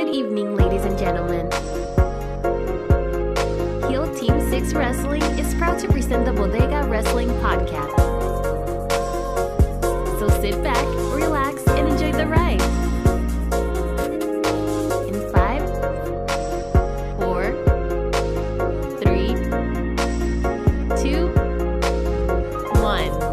Good evening, ladies and gentlemen. Heel Team 6 Wrestling is proud to present the Bodega Wrestling Podcast. So sit back, relax, and enjoy the ride. In 5, 4, 3, 2, 1.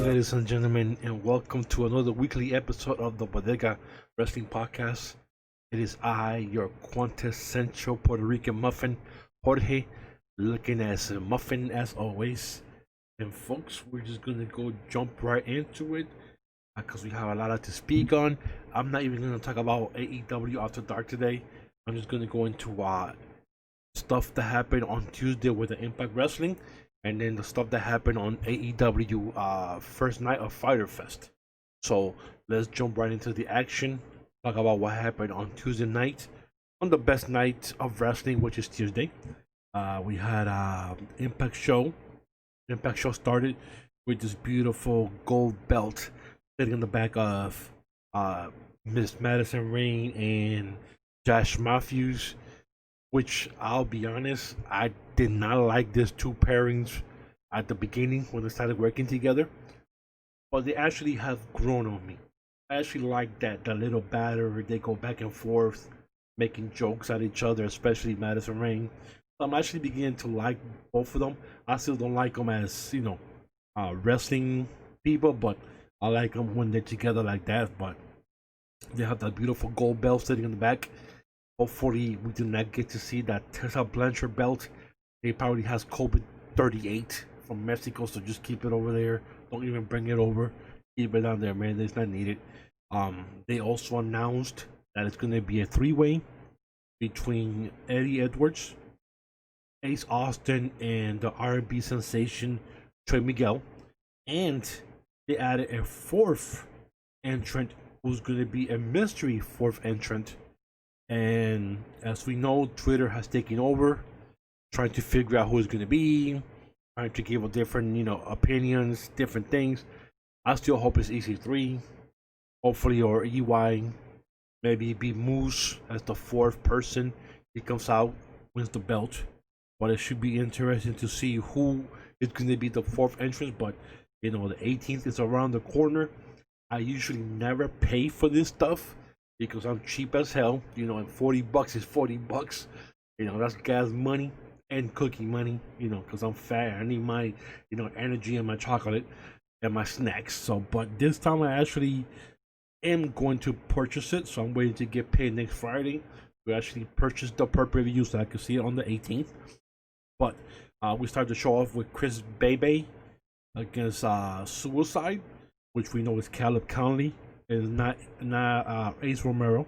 Ladies and gentlemen, and welcome to another weekly episode of the Bodega Wrestling Podcast. It is I, your quintessential Puerto Rican muffin, Jorge, looking as a muffin as always. And folks, we're just gonna go jump right into it because we have a lot to speak on. I'm not even gonna talk about AEW After Dark today. I'm just gonna go into stuff that happened on Tuesday with the Impact Wrestling. And then the stuff that happened on AEW first night of Fyter Fest. So let's jump right into the action. Talk about what happened on Tuesday night, on the best night of wrestling, which is Tuesday. We had Impact Show. Impact Show started with this beautiful gold belt sitting on the back of Miss Madison Rayne and Josh Matthews. Which, I'll be honest, I did not like these two pairings at the beginning when they started working together. But they actually have grown on me. I actually like that little batter. They go back and forth, making jokes at each other, especially Madison Rayne. So I'm actually beginning to like both of them. I still don't like them as, wrestling people, but I like them when they're together like that. But they have that beautiful gold belt sitting in the back. Hopefully, we do not get to see that Tessa Blanchard belt. They probably has COVID 38 from Mexico, so just keep it over there. Don't even bring it over. Keep it down there, man. It's not needed. They also announced that it's going to be a three-way between Eddie Edwards, Ace Austin, and the R&B sensation Trey Miguel. And they added a fourth entrant who's going to be a mystery fourth entrant. And as we know, Twitter has taken over, trying to figure out who it's going to be, trying to give a different, opinions, different things. I still hope it's EC3, hopefully, or EY. Maybe be Moose as the fourth person. He comes out, wins the belt. But it should be interesting to see who is going to be the fourth entrance. But, the 18th is around the corner. I usually never pay for this stuff, because I'm cheap as hell, and $40 is $40. That's gas money and cookie money, because I'm fat. I need my, energy and my chocolate and my snacks. So, but this time I actually am going to purchase it. So I'm waiting to get paid next Friday to actually purchase the pay-per-view so I can see it on the 18th. But we start the show off with Chris Bebe against Suicide, which we know is Caleb Conley. Is not Ace Romero.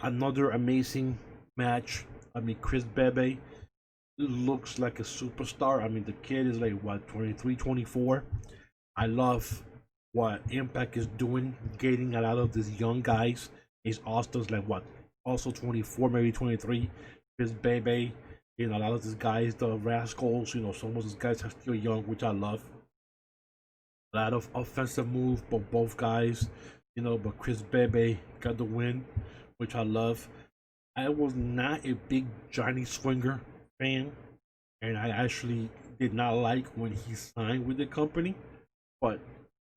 Another amazing match. Chris Bebe looks like a superstar. The kid is like 23, 24. I love what Impact is doing, getting a lot of these young guys. Ace Austin's also 24, maybe 23. Chris Bebe, a lot of these guys, the Rascals, some of these guys are still young, which I love. A lot of offensive moves by both guys, but Chris Bebe got the win, which I love. I was not a big Johnny Swinger fan, and I actually did not like when he signed with the company, but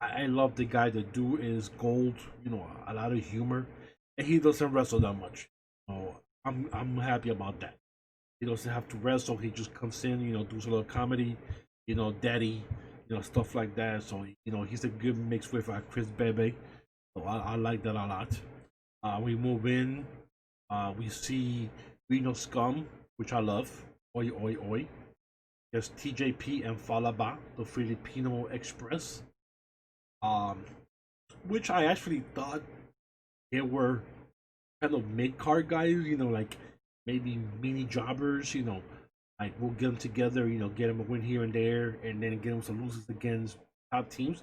I love the guy. The dude is gold, a lot of humor, and he doesn't wrestle that much. So I'm happy about that. He doesn't have to wrestle. He just comes in, does a little comedy, daddy, stuff like that. So, he's a good mix with Chris Bebe. So I like that a lot. We move in. We see Reno Scum, which I love. Oi, oi, oi. There's TJP and Falaba, the Filipino Express. Which I actually thought they were kind of mid-card guys, maybe mini jobbers, we'll get them together, get them a win here and there, and then get them some losses against top teams.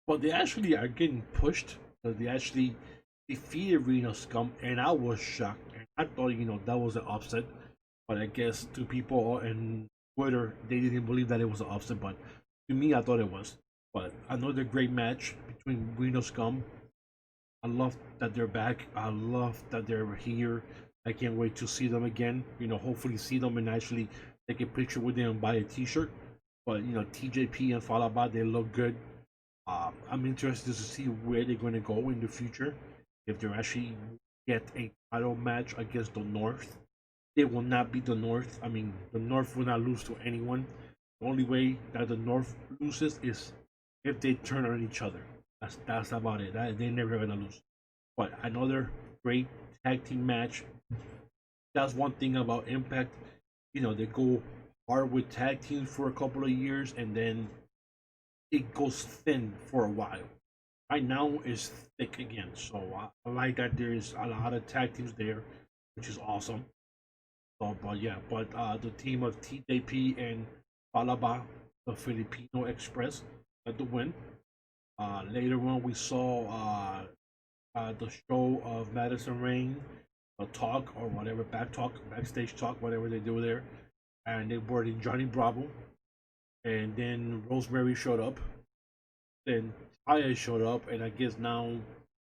But they actually are getting pushed, because they actually defeated Reno Scum, and I was shocked. And I thought, that was an upset. But I guess to people on Twitter, they didn't believe that it was an upset. But to me, I thought it was. But another great match between Reno Scum. I love that they're back. I love that they're here. I can't wait to see them again. Hopefully see them and actually take a picture with them and buy a T-shirt. But TJP and Falaba, they look good. I'm interested to see where they're going to go in the future. If they're actually get a title match against the North, they will not beat the North. I mean, the North will not lose to anyone. The only way that the North loses is if they turn on each other. That's about it. They're never gonna lose. But another great tag team match. That's one thing about Impact. They go hard with tag teams for a couple of years, and then it goes thin for a while. Right now is thick again, so I like that there is a lot of tag teams there, which is awesome. So, but yeah, the team of TJP and Palaba, the Filipino Express, got the win. Later on, we saw the show of Madison Rain, a talk or whatever, backstage talk, whatever they do there, and they brought in Johnny Bravo, and then Rosemary showed up, then Taya showed up, and I guess now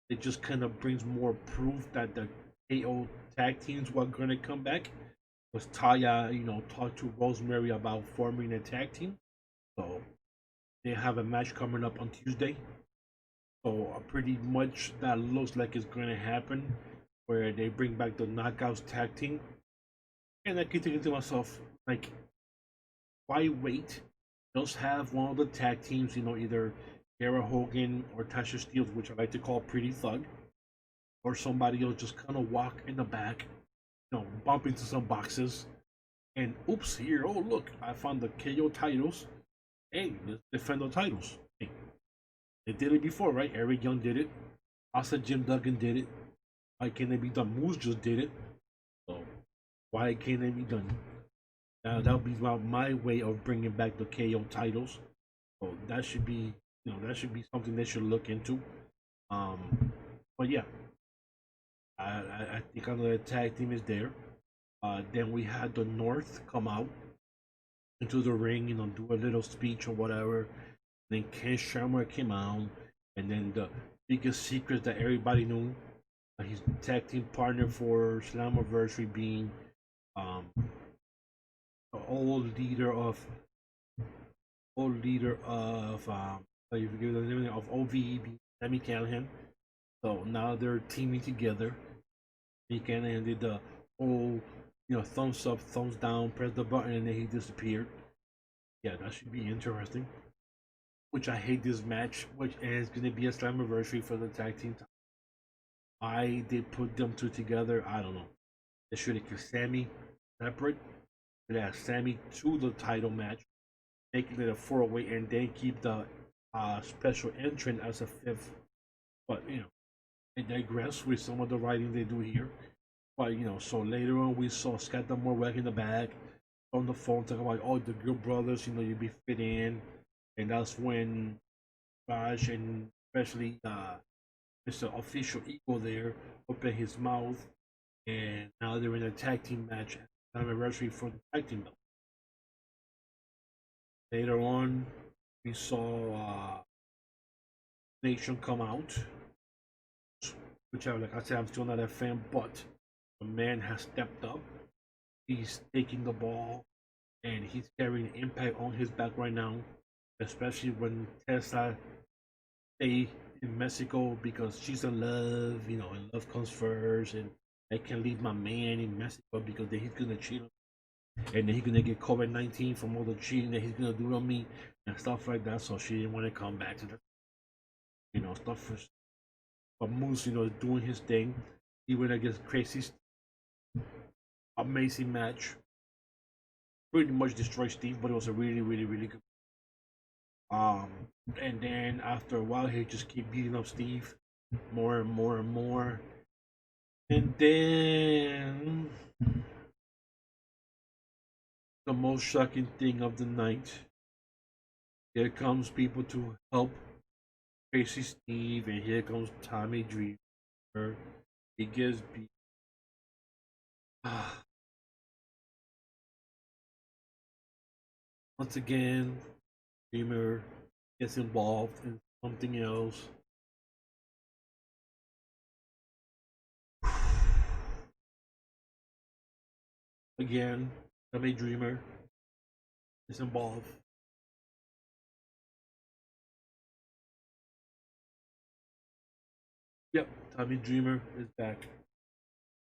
it just kind of brings more proof that the KO tag teams were gonna come back. Because Taya, talked to Rosemary about forming a tag team, so they have a match coming up on Tuesday. So pretty much that looks like it's going to happen, where they bring back the Knockouts tag team. And I keep thinking to myself, like, why wait? Just have one of the tag teams, either Kara Hogan or Tasha Steelz, which I like to call Pretty Thug, or somebody else just kind of walk in the back, bump into some boxes, and oops, here, oh look, I found the KO titles. Hey, let's defend the titles. Hey, they did it before, right? Eric Young did it. Also, Jim Duggan did it. Why can't it be done? Moose just did it. So, why can't it be done? That'll be my way of bringing back the KO titles. So that should be, something they should look into. But yeah, I think another tag team is there. Then we had the North come out into the ring, do a little speech or whatever. Then Ken Shamrock came out, and then the biggest secret that everybody knew, his tag team partner for Slammiversary being the old leader of I forget the name of OVE being Sammy Callahan. So now they're teaming together. Sammy Callahan did the whole, thumbs up, thumbs down, press the button, and then he disappeared. Yeah, that should be interesting. Which I hate this match, which is going to be a Slammiversary for the tag team. Why they put them two together, I don't know. They should have kept Sammy separate. Should have Sammy to the title match, making it a 4-way, and then keep the special entrant as a fifth. But I digress with some of the writing they do here. But so later on we saw Scott D'Amore in the back on the phone talking about, oh, the Good Brothers, you be fit in. And that's when Raj and especially Mr. Official Eagle there opened his mouth, and now they're in a tag team match, anniversary for the tag team belt. Later on, we saw Nation come out, which like I said, I'm still not a fan, but the man has stepped up. He's taking the ball, and he's carrying Impact on his back right now. Especially when Tessa stay in Mexico because she's in love, and love comes first, and I can't leave my man in Mexico because then he's gonna cheat on me, and then he's gonna get COVID-19 from all the cheating that he's gonna do on me and stuff like that. So she didn't want to come back to the, stuff for. But Moose, doing his thing. He went against Crazy. Amazing match. Pretty much destroyed Steve, but it was a really, really, really good. And then after a while, he just keep beating up Steve more and more and more. And then the most shocking thing of the night, here comes people to help Crazy Steve, and here comes Tommy Dreamer. He gets beat. Once again, Dreamer gets involved in something else. Again, Tommy Dreamer is involved. Yep, Tommy Dreamer is back.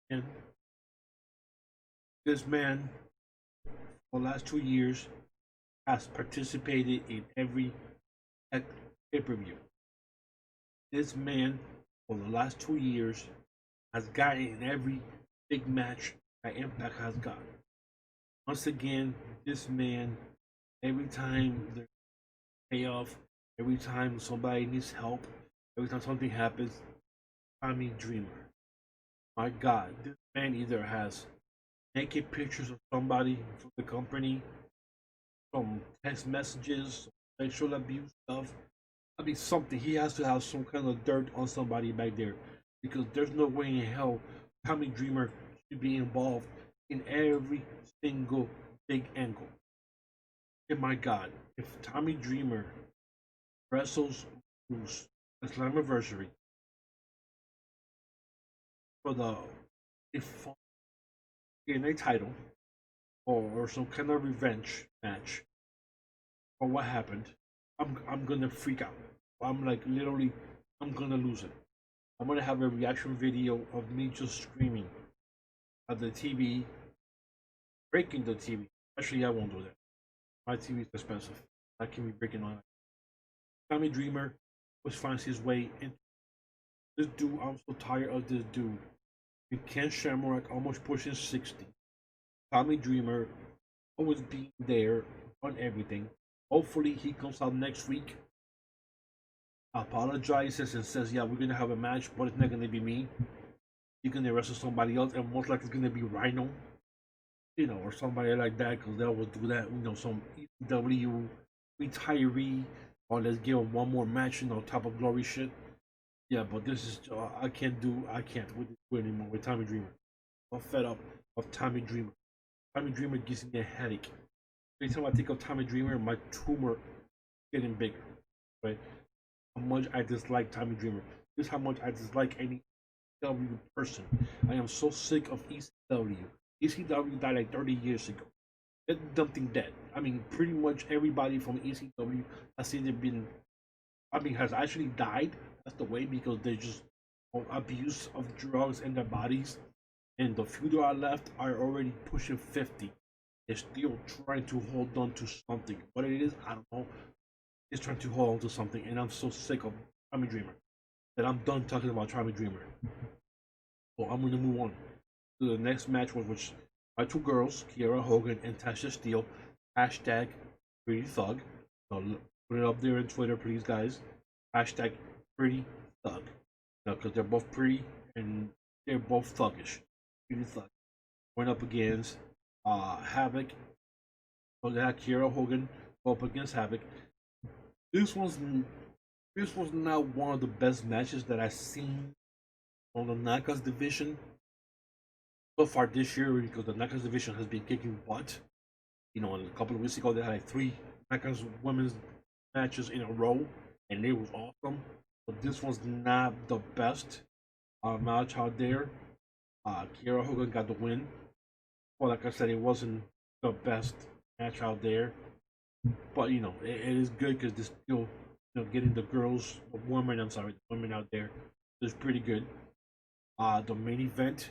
And this man, for the last 2 years, has participated in every pay per view. This man, for the last 2 years, has gotten in every big match that Impact has gotten. Once again, this man, every time there's payoff, every time somebody needs help, every time something happens, Tommy Dreamer. My God, this man either has naked pictures of somebody from the company, some text messages, some sexual abuse stuff. I mean, something. He has to have some kind of dirt on somebody back there because there's no way in hell Tommy Dreamer should be involved in every single big angle. And my God, if Tommy Dreamer wrestles Moose at Slammiversary for the if in a title or some kind of revenge match for what happened, I'm gonna freak out. I'm like literally, I'm gonna lose it. I'm gonna have a reaction video of me just screaming at the TV, breaking the TV. Actually, I won't do that. My TV is expensive. I can be breaking on it. Tommy Dreamer was finds his way into this dude. I'm so tired of this dude. With Ken Shamrock almost pushing 60. Tommy Dreamer always being there on everything. Hopefully he comes out next week, apologizes and says, yeah, we're gonna have a match, but it's not gonna be me. You're gonna wrestle somebody else, and most likely it's gonna be Rhino, or somebody like that, because they always do that. Some ECW retiree, or let's give him one more match, type of glory shit. Yeah, but this is I can't with it anymore with Tommy Dreamer. I'm fed up of Tommy Dreamer. Tommy Dreamer gives me a headache. Every time I think of Tommy Dreamer, my tumor getting bigger. Right? How much I dislike Tommy Dreamer. This is how much I dislike any ECW person. I am so sick of ECW. ECW died like 30 years ago. It's something dead. I mean, pretty much everybody from ECW has either been, has actually died. That's the way because they just abuse of drugs in their bodies, and the few that are left are already pushing 50. They're still trying to hold on to something. What it is, I don't know. It's trying to hold on to something, and I'm so sick of Tommy Dreamer that I'm done talking about Tommy Dreamer. So I'm gonna move on to the next match, which my two girls, Kiera Hogan and Tasha Steele, hashtag Pretty Thug. So put it up there on Twitter, please, guys. Hashtag Pretty Thug. Because they're both pretty and they're both thuggish. Pretty Thug. Went up against Havoc. So they had Kiera Hogan go up against Havoc. This was not one of the best matches that I've seen on the Knockouts division so far this year, because the Knockouts division has been kicking butt. A couple of weeks ago they had like 3 Knockouts women's matches in a row, and it was awesome. But this was not the best match out there. Kiera Hogan got the win. Well, like I said, it wasn't the best match out there, but it is good because they're still getting the women out there is pretty good. The main event,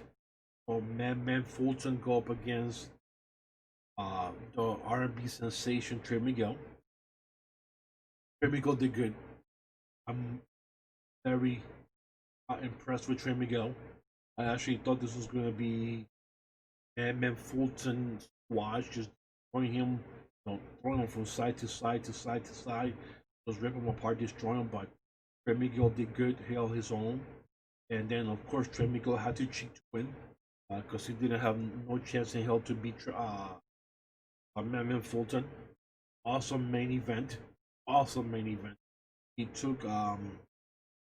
Man Fulton go up against the R&B sensation Trey Miguel. Trey Miguel did good. I'm very impressed with Trey Miguel. I actually thought this was going to be Man Fulton squash, just throwing him, throwing him from side to side to side to side, just ripping him apart, destroying him. But Trey Miguel did good, held his own. And then, of course, Trey Miguel had to cheat to win because he didn't have no chance in hell to beat Man Fulton. Awesome main event. Awesome main event. He took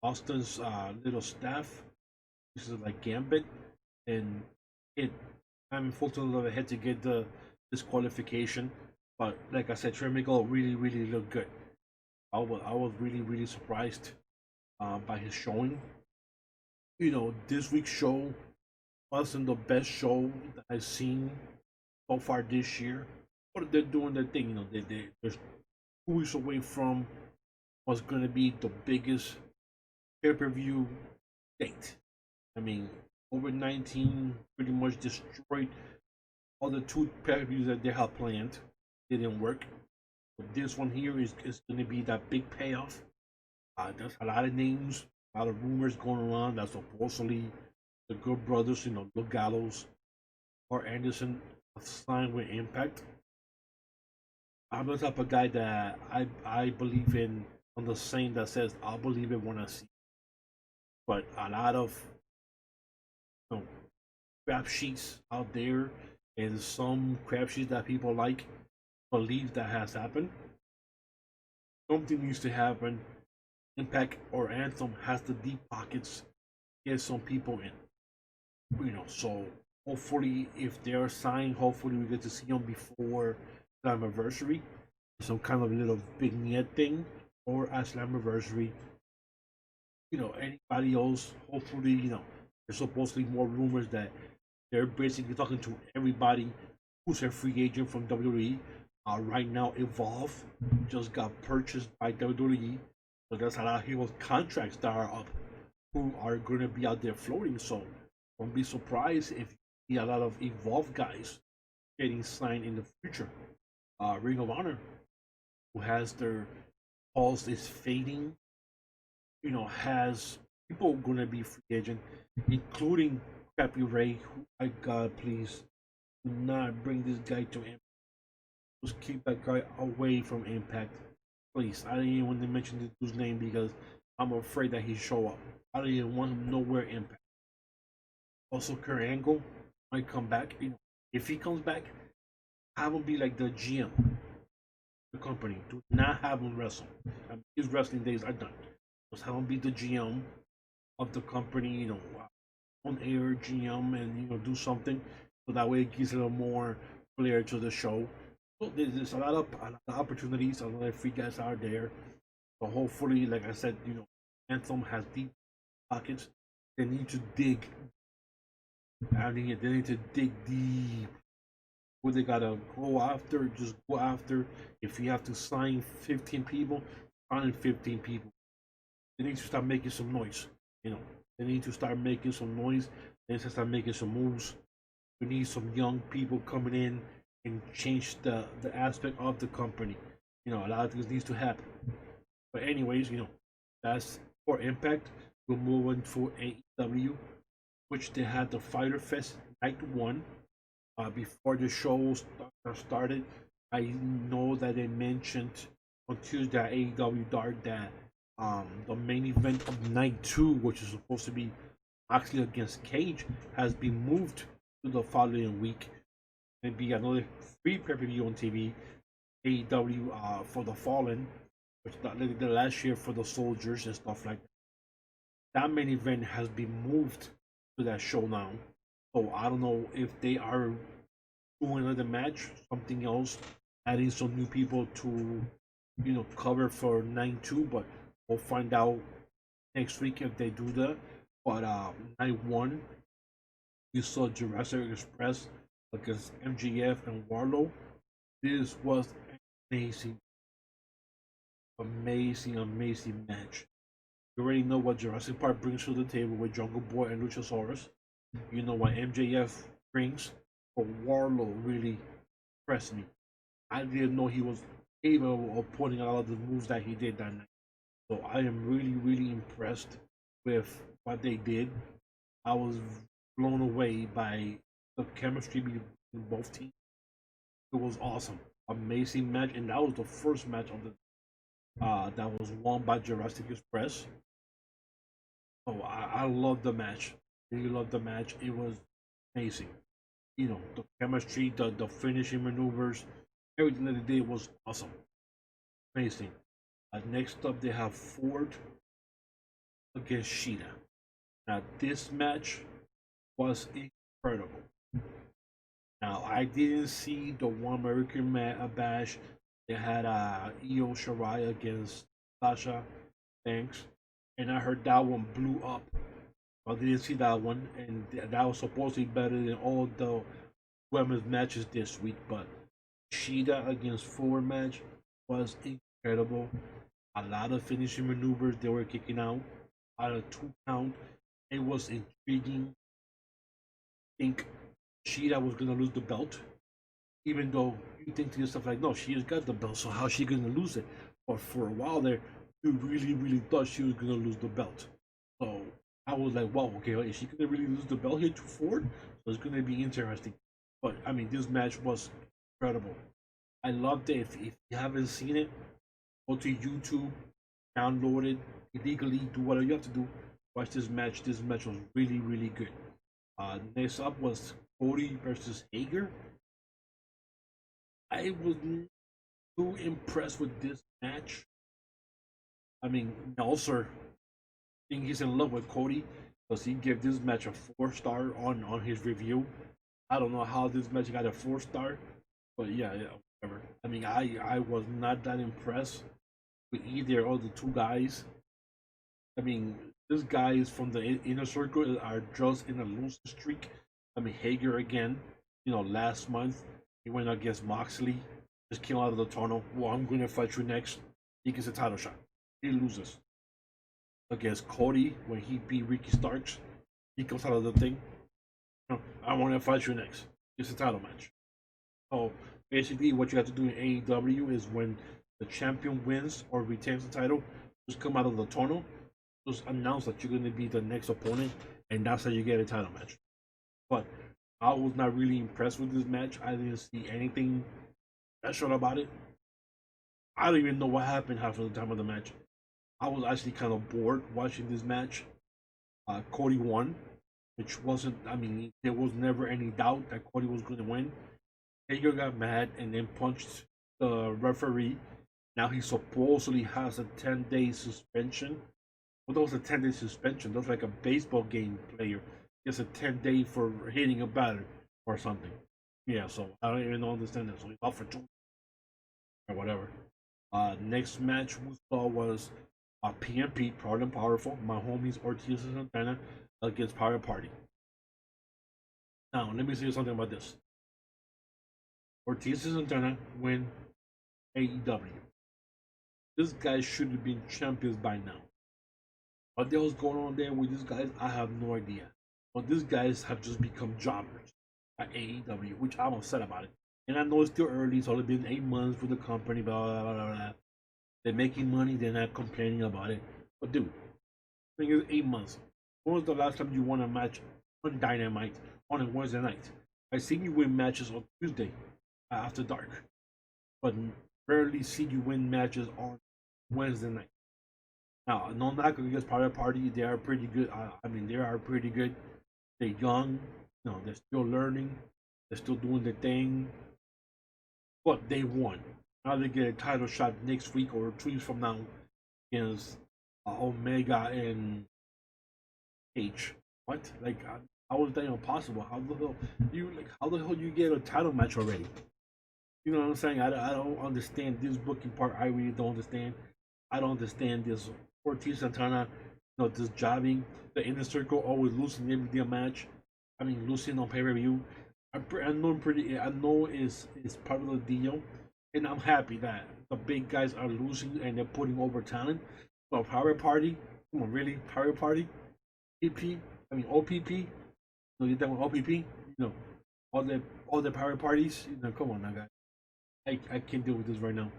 Austin's little staff, this is like Gambit, and hit Man Fulton over the head to get the disqualification. But like I said, Trey Miguel really, really looked good. I was really surprised by his showing. This week's show wasn't the best show that I've seen so far this year. But they're doing their thing. They're 2 weeks away from what's going to be the biggest pay-per-view date. I mean, COVID-19 pretty much destroyed all the 2 pay-per-views that they had planned. They didn't work. But this one here is going to be that big payoff. There's a lot of names, a lot of rumors going around that supposedly the Good Brothers, Luke Gallows or Anderson have signed with Impact. I'm the type of guy that I believe in on the saying that says I'll believe it when I see it. But a lot of you know, crap sheets out there and some crap sheets that people like believe that has happened. Something needs to happen. Impact or Anthem has the deep pockets to get some people in. So hopefully if they're signed, hopefully we get to see them before Slammiversary. Some kind of little vignette thing or at Slammiversary. Anybody else, hopefully, there's supposedly more rumors that they're basically talking to everybody who's a free agent from WWE. Right now, Evolve just got purchased by WWE. So there's a lot of people's contracts that are up who are going to be out there floating. So don't be surprised if you see a lot of Evolve guys getting signed in the future. Ring of Honor, who has their pulse is fading, has people going to be free agent, including Crappy Ray. Who, my God, please do not bring this guy to Impact. Just keep that guy away from Impact. Please, I didn't even want to mention this dude's name because I'm afraid that he show up. I don't even want him nowhere Impact. Also, Kurt Angle might come back. If he comes back, have him be like the GM, the company. Do not have him wrestle. His wrestling days are done. Just have him be the GM of the company. On air GM, and do something so that way it gives a little more flair to the show. So there's a lot of opportunities, a lot of free guys out there. So hopefully, like I said, Anthem has deep pockets. They need to dig. They need to dig deep. What they gotta go after, just go after. If you have to sign 15 people, sign 15 people. They need to start making some noise. They need to start making some noise. They need to start making some moves. We need some young people coming in and change the aspect of the company. A lot of things needs to happen. But anyways, that's for Impact. We'll move on to AEW, which they had the Fighter Fest Night 1. Before the show started, I know that they mentioned on Tuesday at AEW Dark that the main event of Night 2, which is supposed to be Moxley against Cage, has been moved to the following week. And be another free pay-per-view on TV, AEW for the Fallen, which they did last year for the Soldiers and stuff like that. That main event has been moved to that show now. So I don't know if they are doing another match, something else, adding some new people to, cover for 9-2, but we'll find out next week if they do that. But Night 1, you saw Jurassic Express against MJF and Warlow. This was amazing. Amazing match. You already know what Jurassic Park brings to the table with Jungle Boy and Luchasaurus. You know what MJF brings, but Warlow really impressed me. I didn't know he was capable of putting a lot of the moves that he did that night. So I am really impressed with what they did. I was blown away by the chemistry between both teams. It was awesome, amazing match, and that was the first match of the that was won by Jurassic Express. Oh, I love the match. Really love the match. It was amazing. The chemistry, the finishing maneuvers, everything that they did was awesome. Amazing. Next up, they have Ford against Sheeta. Now, this match was incredible. Now, I didn't see the One American Bash. They had Io Shirai against Sasha Banks, and I heard that one blew up. I didn't see that one, and that was supposedly better than all the women's matches this week. But Shida against Ford match was incredible. A lot of finishing maneuvers they were kicking out of 2 count. It was intriguing. I think Shida was gonna lose the belt, even though you think to yourself like, no, she has got the belt, so how's she gonna lose it? But for a while there, you really thought she was gonna lose the belt. So I was like, wow, okay, is she gonna really lose the belt here to Ford? So it's gonna be interesting. But I mean, this match was incredible. I loved it. If you haven't seen it, go to YouTube, download it illegally, do whatever you have to do. Watch this match. This match was really good. Next up was Cody versus Hager. I was too impressed with this match. I mean, Meltzer, I think he's in love with Cody because he gave this match a 4-star on his review. I don't know how this match got a 4-star, but yeah, whatever. I mean, I was not that impressed with either of the two guys. I mean, this guy is from the inner circle are just in a losing streak. I mean, Hager again, last month he went against Moxley, just came out of the tunnel. Well, I'm going to fight you next. He gets a title shot. He loses. Against Cody, when he beat Ricky Starks, he comes out of the thing. I want to fight you next. It's a title match. So basically, what you have to do in AEW is when the champion wins or retains the title, just come out of the tunnel, just announce that you're going to be the next opponent, and that's how you get a title match. But I was not really impressed with this match. I didn't see anything special about it. I don't even know what happened half of the time of the match. I was actually kind of bored watching this match. Cody won, which wasn't, I mean, there was never any doubt that Cody was going to win. Hager got mad and then punched the referee. Now he supposedly has a 10-day suspension. Well, that was a 10-day suspension. That's like a baseball game player gets a 10-day for hitting a batter or something. Yeah, so I don't even understand that. So he's out for 2 or whatever. Next match we saw was PMP, Proud and Powerful, my homies Ortiz and Santana against Power Party. Now, let me say something about this. Ortiz and Santana win AEW. This guy should have been champions by now. What the hell's going on there with these guys, I have no idea. But these guys have just become jobbers at AEW, which I'm upset about it. And I know it's still early, it's only been 8 months for the company, blah, blah, blah, blah. They're making money, they're not complaining about it. But dude, the thing is 8 months. When was the last time you won a match on Dynamite on a Wednesday night? I seen you win matches on Tuesday after dark, but rarely see you win matches on Wednesday night. Now, no knock against Power Party, they are pretty good. I mean, they are pretty good. They're young, they're still learning, they're still doing their thing, but they won. Now they get a title shot next week or 2 weeks from now against Omega and H. What? Like, how is that impossible? How the hell you get a title match already? You know what I'm saying? I don't understand this booking part. I really don't understand. I don't understand this Ortiz Santana, this jobbing. The inner circle always losing every damn match. I mean, losing on pay-per-view. I know it's part of the deal, and I'm happy that the big guys are losing and they're putting over talent. But Power Party, come on, really, Power Party, OPP. No, you're done with OPP. All the Power Parties. Come on now, guys. I can't deal with this right now.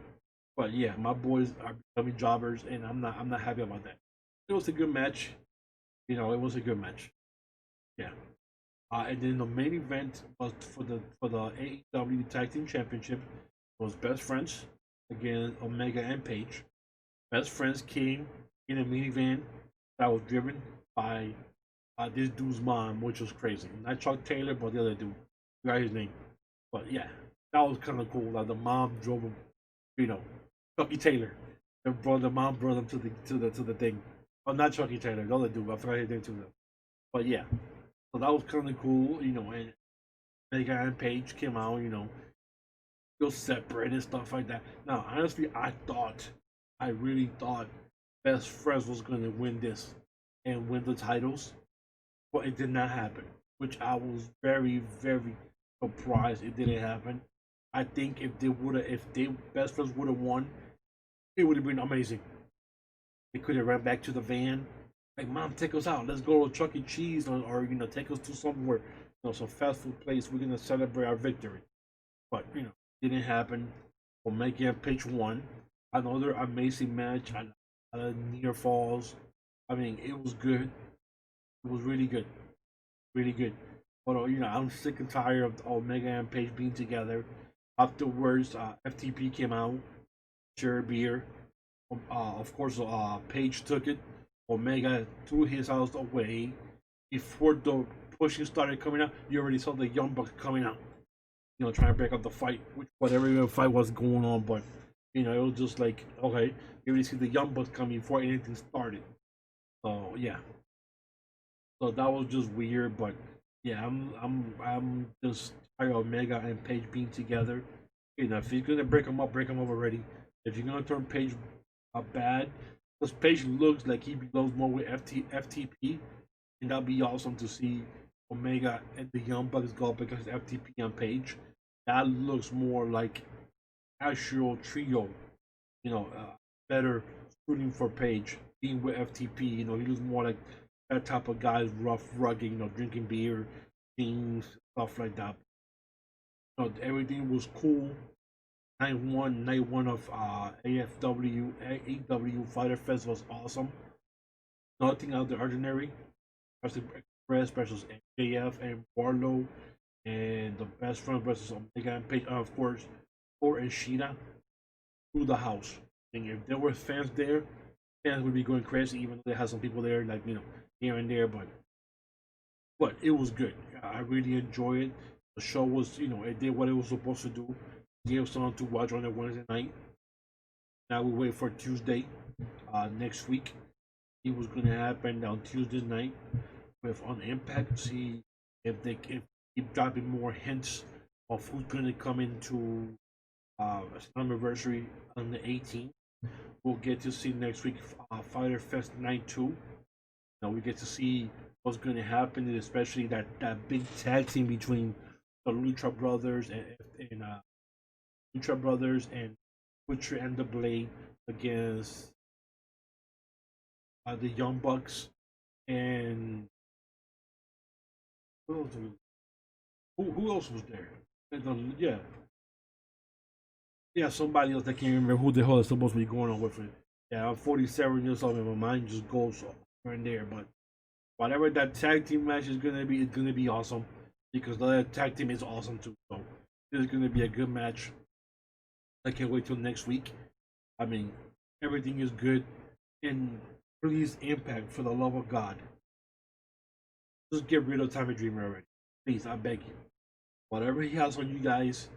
But yeah, my boys are becoming jobbers, and I'm not happy about that. It was a good match. It was a good match. Yeah. And then the main event was for the AEW Tag Team Championship. It was Best Friends against Omega and Page. Best Friends came in a minivan that was driven by this dude's mom, which was crazy. Not Chuck Taylor, but the other dude. I forgot his name. But yeah, that was kind of cool. Like the mom drove him, Chucky Taylor. The mom brought him to the thing. Oh, not Chucky Taylor, the other dude. I forgot his name too. But yeah, so that was kind of cool, and Omega and Page came out, feel separate and stuff like that. Now, honestly, I thought I really thought Best Friends was going to win this and win the titles, but it did not happen, which I was very, very surprised it didn't happen. I think if they Best Friends would have won, it would have been amazing. They could have ran back to the van, like, "Mom, take us out. Let's go to Chuck E. Cheese, or take us to somewhere, some fast food place. We're gonna celebrate our victory." But didn't happen. Omega and Page won. Another amazing match. Near falls. I mean, it was good. It was really good, really good. But I'm sick and tired of Omega and Page being together. Afterwards, FTP came out, share beer. Of course, Page took it. Omega threw his house away. Before the pushing started coming out, you already saw the Young Bucks coming out. Trying to break up the fight, whatever the fight was going on. But it was just like, okay, you already see the Young Bucks coming before anything started. So yeah, so that was just weird. But yeah, I'm just tired of Omega and Page being together. If you're gonna break them up already. If you're gonna turn Page bad, because Page looks like he belongs more with FTP, and that'd be awesome to see Omega and the Young Bucks go up against FTP and Page. That looks more like actual trio. Better suiting for Page being with FTP. He looks more like that type of guy, rough, rugged. Drinking beer, things, stuff like that. Everything was cool. Night one of AEW Fighter Fest was awesome. Nothing out of the ordinary. Express versus MJF and Warlow, and the Best Friend versus Omega and Page, and of course, Thor and Sheeta through the house. And if there were fans there, fans would be going crazy, even though they had some people there, like here and there. But it was good. I really enjoyed it. The show was, it did what it was supposed to do. Gave someone to watch on a Wednesday night. Now we wait for Tuesday, next week. It was going to happen on Tuesday night with on Impact. See if they keep dropping more hints of who's going to come into Slammiversary on the 18th. We'll get to see next week Fighter Fest Night 2. Now we get to see what's going to happen, and especially that big tag team between the Lucha Brothers and Lucha Brothers and Butcher and the Blade against the Young Bucks and who else, who else was there? Yeah, somebody else. I can't remember who the hell is supposed to be going on with it. Yeah, I'm 47 years old and my mind just goes here and there. But whatever that tag team match is gonna be, it's gonna be awesome because the other tag team is awesome too. So this is gonna be a good match. I can't wait till next week. I mean, everything is good, and please, Impact, for the love of God, just get rid of Tommy Dreamer already. Please, I beg you. Whatever he has on you guys,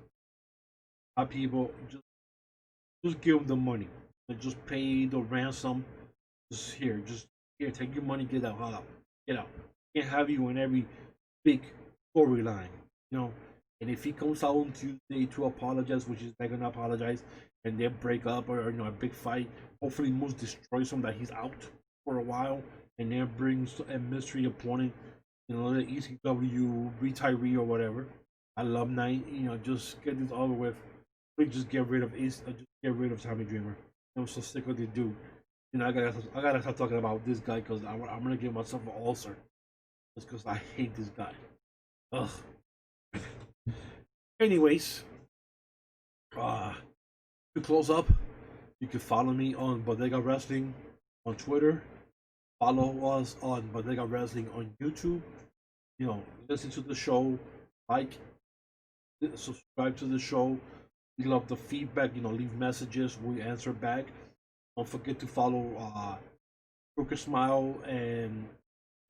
our people, just give him the money. And just pay the ransom. Just here, take your money, get out, hold out, get out. Can't have you in every big storyline, And if he comes out on Tuesday to apologize, which is not gonna apologize, and they break up or a big fight, hopefully Moose destroys him that he's out for a while, and then brings a mystery opponent, the ECW retiree or whatever, alumni, just get this over with. Please just get rid of Tommy Dreamer. I'm so sick of this dude. I gotta start talking about this guy because I'm gonna give myself an ulcer. Just because I hate this guy. Ugh. Anyways, to close up, you can follow me on Bodega Wrestling on Twitter. Follow us on Bodega Wrestling on YouTube. Listen to the show, like, subscribe to the show. We love the feedback. Leave messages. We answer back. Don't forget to follow Joker Smile and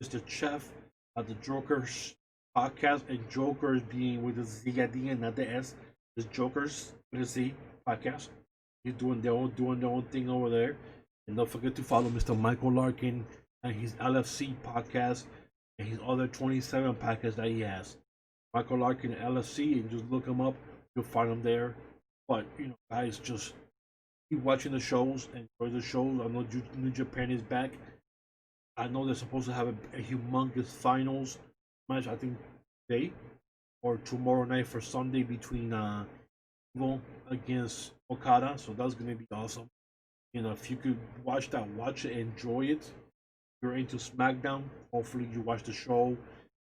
Mr. Chef at the Jokers podcast, and Jokers being with the Z at the end, not the S. It's Jokers with a Z podcast. He's doing their own thing over there. And don't forget to follow Mr. Michael Larkin and his LFC podcast and his other 27 podcasts that he has. Michael Larkin LFC, and just look him up. You'll find him there. But guys, just keep watching the shows, enjoy the shows. I know New Japan is back. I know they're supposed to have a humongous finals match. I think today or tomorrow night for Sunday between Evil against Okada. So that's gonna be awesome. If you could watch that, watch it, enjoy it. If you're into SmackDown, hopefully you watch the show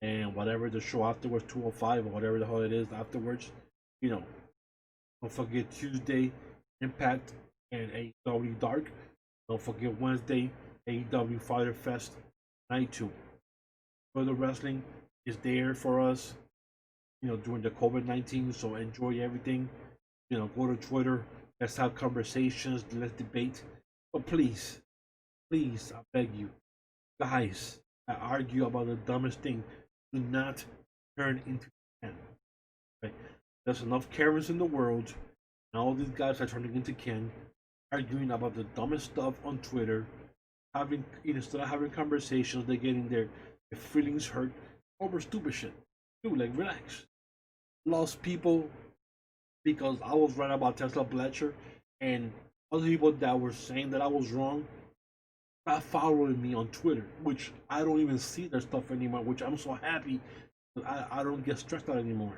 and whatever the show afterwards, 205 or whatever the hell it is afterwards. You know, don't forget Tuesday, Impact and AEW Dark. Don't forget Wednesday, AEW Fighter Fest Night 2. Further wrestling is there for us, during the COVID-19, so enjoy everything. Go to Twitter, let's have conversations, let's debate. But please, please, I beg you, guys, I argue about the dumbest thing. Do not turn into Ken. Okay? There's enough Karens in the world, and all these guys are turning into Ken, arguing about the dumbest stuff on Twitter, instead of having conversations, they're getting their feelings hurt over stupid shit. Dude, like relax. Lost people because I was right about Tesla Bletcher, and other people that were saying that I was wrong not following me on Twitter, which I don't even see their stuff anymore, which I'm so happy that I don't get stressed out anymore.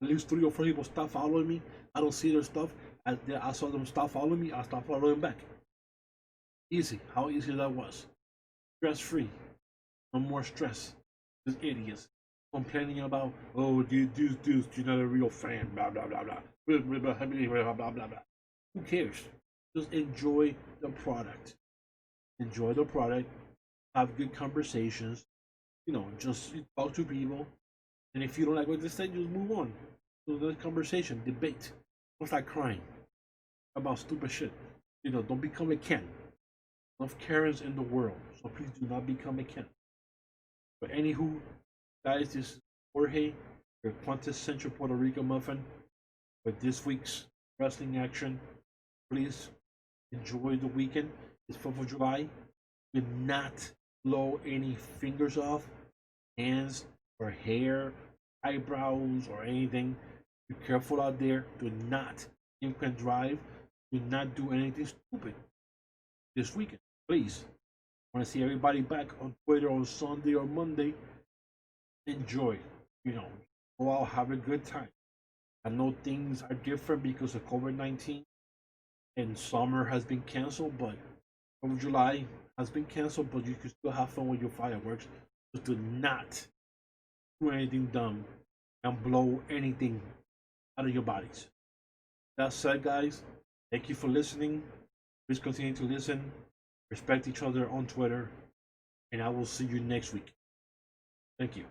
At least 3 or 4 people stop following me. I don't see their stuff. I saw them stop following me. I stopped following them back. Easy. How easy that was. Stress free. No more stress. These idiots complaining about, oh, you're not a real fan, blah, blah, blah, blah. Blah, blah, blah, blah, blah, blah, blah. Who cares? Just enjoy the product. Enjoy the product. Have good conversations. Just talk to people. And if you don't like what they say, just move on. So the conversation, debate. Don't start crying about stupid shit. Don't become a Ken. Enough Karens in the world, so please do not become a Ken. But anywho, guys, this is Jorge, your quintessential Puerto Rico muffin, with this week's wrestling action. Please enjoy the weekend. It's 4th of July. Do not blow any fingers off, hands, or hair, eyebrows, or anything. Be careful out there. Do not drink and drive. Do not do anything stupid this weekend. Please. I want to see everybody back on Twitter on Sunday or Monday. Enjoy. Go out, have a good time. I know things are different because of COVID-19 and summer has been canceled, but of July has been canceled, but you can still have fun with your fireworks. Just do not do anything dumb and blow anything out of your bodies. That said, guys, thank you for listening. Please continue to listen. Respect each other on Twitter. And I will see you next week. Thank you.